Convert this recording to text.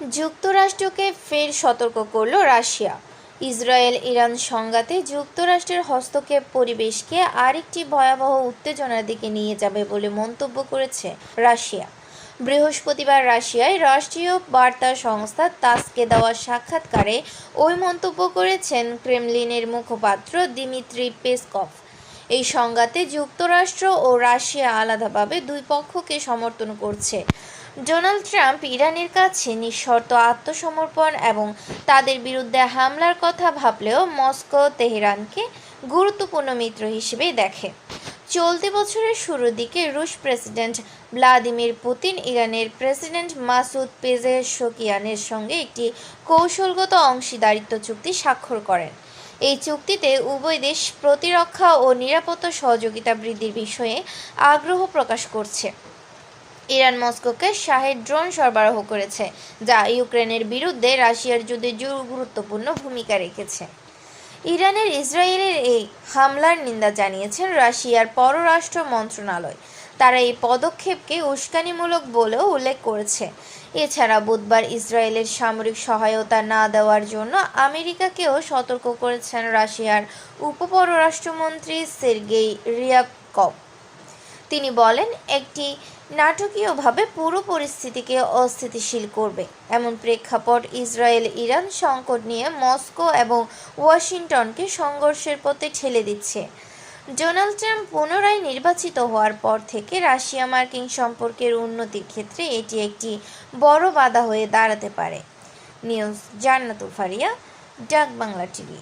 যুক্তরাষ্ট্রকে ফের সতর্ক করল রাশিয়া। ইসরায়েল ইরান সংঘাতে যুক্তরাষ্ট্রের হস্তক্ষেপ পরিবেশকে আরেকটি ভয়াবহ উত্তেজনার দিকে নিয়ে যাবে বলে মন্তব্য করেছে রাশিয়া। বৃহস্পতিবার রাশিয়ায় রাষ্ট্রীয় বার্তা সংস্থা তাসকে দেওয়া সাক্ষাৎকারে ওই মন্তব্য করেছেন ক্রেমলিনের মুখপাত্র দিমিত্রি পেসকভ। এই সংঘাতে যুক্তরাষ্ট্র ও রাশিয়া আলাদাভাবে দুই পক্ষকে সমর্থন করছে। ডোনাল্ড ট্রাম্প ইরানের কাছে নিঃশর্ত আত্মসমর্পণ এবং তাদের বিরুদ্ধে হামলার কথা ভাবলেও মস্কো তেহরানকে গুরুত্বপূর্ণ মিত্র হিসেবেই দেখে। চলতি বছরের শুরুর দিকে রুশ প্রেসিডেন্ট ভ্লাদিমির পুতিন ইরানের প্রেসিডেন্ট মাসুদ পেজেশকিয়ানের সঙ্গে একটি কৌশলগত অংশীদারিত্ব চুক্তি স্বাক্ষর করেন। এই চুক্তিতে উভয় দেশ প্রতিরক্ষা ও নিরাপত্তা সহযোগিতা বৃদ্ধির বিষয়ে আগ্রহ প্রকাশ করছে। ইরান মস্কোকে শাহেদ ড্রোন সরবরাহ করেছে, যা ইউক্রেনের বিরুদ্ধে রাশিয়ার যুদ্ধে গুরুত্বপূর্ণ ভূমিকা রেখেছে। ইরানের ইসরায়েলের এই হামলার নিন্দা জানিয়েছেন রাশিয়ার পররাষ্ট্র মন্ত্রণালয়। তারা এই পদক্ষেপকে উস্কানিমূলক বলেও উল্লেখ করেছে। এছাড়া বুধবার ইসরায়েলের সামরিক সহায়তা না দেওয়ার জন্য আমেরিকাকেও সতর্ক করেছেন রাশিয়ার উপপররাষ্ট্রমন্ত্রী সের্গেই রিয়াবকভ। তিনি বলেন, একটি নাটকীয়ভাবে পুরো পরিস্থিতিকে অস্থিতিশীল করবে এমন প্রেক্ষাপট ইসরায়েল ইরান সংকট নিয়ে মস্কো এবং ওয়াশিংটনকে সংঘর্ষের পথে ঠেলে দিচ্ছে। ডোনাল্ড ট্রাম্প পুনরায় নির্বাচিত হওয়ার পর থেকে রাশিয়া মার্কিন সম্পর্কের উন্নতির ক্ষেত্রে এটি একটি বড় বাধা হয়ে দাঁড়াতে পারে। নিউজ জান্নাতুল ফারিয়া, ডাক বাংলা টিভি।